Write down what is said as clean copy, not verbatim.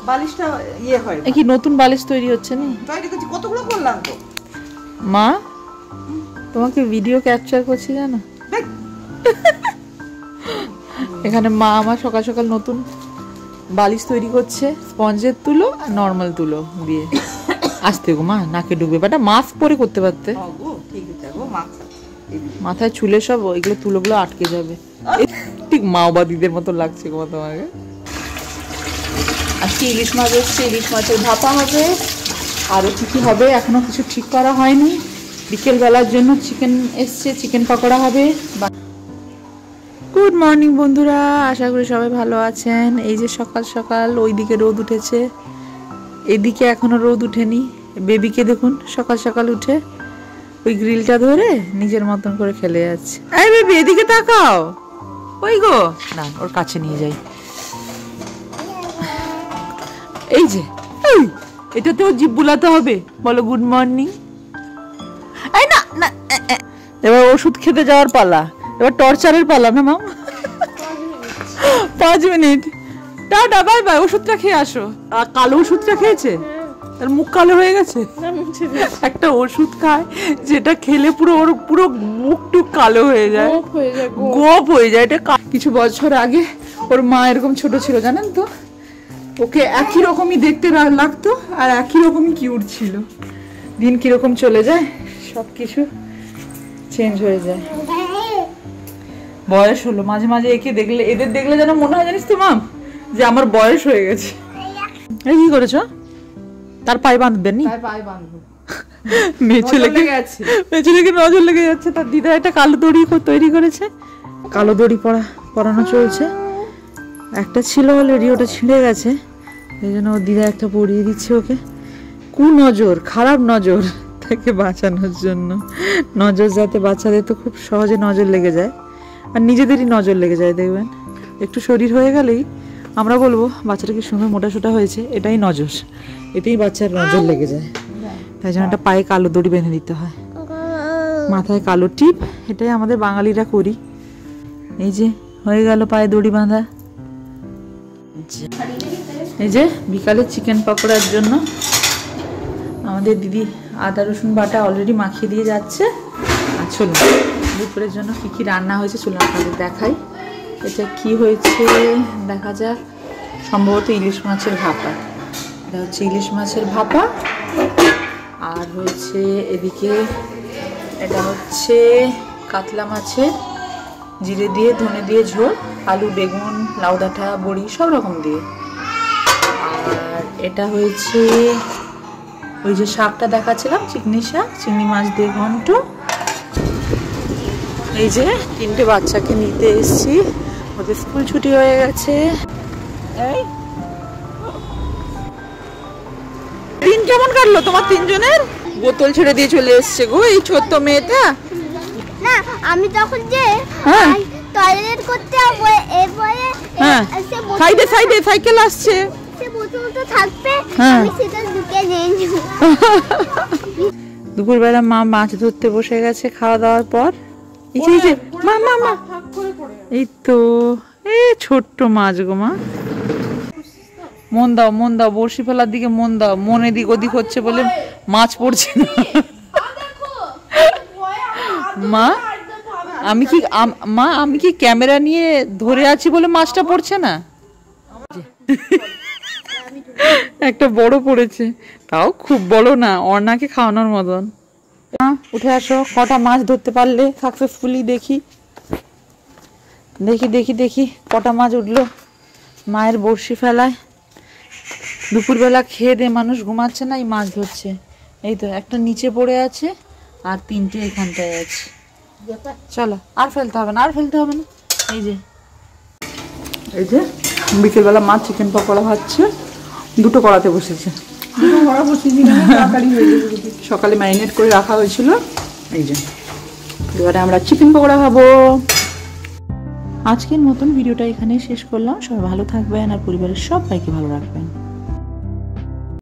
বালিশটা ইয়ে হয় কি নতুন বালিশ তৈরি হচ্ছে না? তৈরি করছি, কতগুলো করলাম তো। মা তোমাকে ভিডিও ক্যাপচার করছি জানো? এখানে মা আমার সকাল সকাল নতুন বালিশ তৈরি করছে, স্পঞ্জের তুলো আর নর্মাল তুলো দিয়ে। আসতে গো মা, নাকে ডুবে, বাটা মাস্ক পরে করতে পারতে। মাথায় চুলে সব ওইগুলো তুলোগুলো আটকে যাবে। ঠিক মাওবাদীদের মতো লাগছে গো তোমাকে। আজকে ইলিশ মাছ এসছে, ইলিশ মাছের ভাপা হবে। আরও কি কি হবে এখনো কিছু ঠিক করা হয়নি। বিকেল বেলার জন্য চিকেন এসছে, চিকেন পকোড়া হবে। গুড মর্নিং বন্ধুরা, আশা করি সবাই ভালো আছেন। এই যে সকাল সকাল ওইদিকে রোদ উঠেছে, এদিকে এখনো রোদ উঠেনি। বেবিকে দেখুন সকাল সকাল উঠে ওই গ্রিলটা ধরে নিজের মতন করে খেলে যাচ্ছে। এই বেবি এদিকে তাকাও, ওই গো না, ওর কাছে নিয়ে যাই। এই যে এটাতেও জিভ বুলাতে হবে, বলো গুড মর্নিং। এই না না, এবার ওষুধ খেতে যাওয়ার পালা, এবার টর্চারের পালা না মাম। 5 মিনিট, টাটা বাই বাই। ওষুধটা খেয়ে আসো। আর কালো ওষুধটা খেয়েছে, তার মুখ কালো হয়ে গেছে। একটা ওষুধ খায় যেটা খেলে পুরো ওর পুরো মুখ টুক কালো হয়ে যায়, গোপ হয়ে যায়। এটা কিছু বছর আগে ওর মা এরকম ছোট ছিল জানেন তো, ওকে একই রকমই দেখতে লাগতো আর একই রকমই কিউট ছিল। দিন কিরকম চলে যায়, সব কিছু চেঞ্জ হয়ে যায়। বয়স হলো, মাঝে মাঝে একে দেখলে, এদের দেখলে যেন মনে হয় জানিস তো মাম, যে আমার বয়স হয়ে গেছে। এই কি করেছো? তার পায়ে বাঁধবেন নি? মেয়ে ছেলেকে নজর লেগে যাচ্ছে। তার দিদা একটা কালো দড়ি তৈরি করেছে, কালো দড়ি পরানো চলছে। একটা ছিল অলরেডি, ওটা ছিঁড়ে গেছে, এই জন্য ওর দিদা একটা পরিয়ে দিচ্ছে ওকে। কুনজর, খারাপ নজর থেকে বাঁচানোর জন্য। নজর যাতে বাচ্চাদের তো খুব সহজে নজর লেগে যায়, আর নিজেদেরই নজর লেগে যায়। দেখবেন একটু শরীর হয়ে গেলেই আমরা বলবো বাচ্চাটা কি সুন্দর মোটা সোটা হয়েছে, এটাই নজর, এটাই বাচ্চার নজর লেগে যায়। তাই জন্য একটা পায়ে কালো দড়ি বেঁধে দিতে হয়, মাথায় কালো টিপ। এটাই আমাদের বাঙালিরা করি। এই যে হয়ে গেল পায়ে দড়ি বাঁধা। এই যে বিকালে চিকেন পকোড়ার জন্য আমাদের দিদি আদা রসুন বাটা অলরেডি মাখিয়ে দিয়ে যাচ্ছে। আর চলুন দুপুরের জন্য কি কি রান্না হয়েছে চলুন আপনাদের দেখাই। এটা কি হয়েছে দেখা যাক। সম্ভবত ইলিশ মাছের ভাপা। এটা হচ্ছে ইলিশ মাছের ভাপা। আর হয়েছে এদিকে এটা হচ্ছে কাতলা মাছের জিরে দিয়ে ধনে দিয়ে ঝোল, আলু বেগুন লাউ ডাঁটা বড়ি সব রকম দিয়ে। আর এটা হয়েছে ওই যে শাকটা দেখাচ্ছিলাম, চিকনি শাক, চিংড়ি মাছ দিয়ে ঘন্ট। এই যে 3টে বাচ্চাকে নিতে এসেছি, ওদের স্কুল ছুটি হয়ে গেছে। এই দিন কেমন কাটলো তোমার 3জনের? বোতল ছেড়ে দিয়ে চলে এসছে গো এই ছোট্ট মেয়েটা। না আমি তখন যে টয়লেট করতে যাব, এরপরে সাইডে সাইডে সাইকেল আসছে, সে বোতলটা থাকবে, আমি সেটা ঢুকে নিয়ে যাব। দুপুরবেলা মা মাছ ধরতে বসে গেছে খাওয়া দাওয়ার পর। এই যে মা মা মা, এই তো এই ছোট্ট মাছ গো মা। মন দাও মন দাও, বড়শি ফেলার দিকে মন দাও। মন এদিক ওদিক হচ্ছে বলে মাছ পড়ছে না। মা আমি কি ক্যামেরা নিয়ে ধরে আছি বলে মাছটা পড়ছে না? একটা বড় পড়েছে, তাও খুব বড় না, অর্ণাকে খাওয়ানোর মতন। উঠে আসো, কটা মাছ ধরতে পারলে সাকসেসফুলি? দেখি দেখি দেখি দেখি কটা মাছ উঠলো মায়ের বড়শি ফেলায়। দুপুরবেলা খেয়ে দিয়ে মানুষ ঘুমাচ্ছে না, এই মাছ ধরছে। এই তো একটা নিচে পড়ে আছে আর 3টে এখানটায় আছে। চলো আর ফেলতে হবে না, আর ফেলতে হবে না। এই যে বিকেলবেলা মা চিকেন পকোড়া ভাজছে, 2টো কড়াতে বসেছে। সকালে ম্যারিনেট করে রাখা হয়েছিল। এই যে এবারে আমরা চিকেন পকোড়া খাবো। আজকের মতন ভিডিওটা এখানে শেষ করলাম। সবাই ভালো থাকবেন আর পরিবারের সবাইকে ভালো রাখবেন।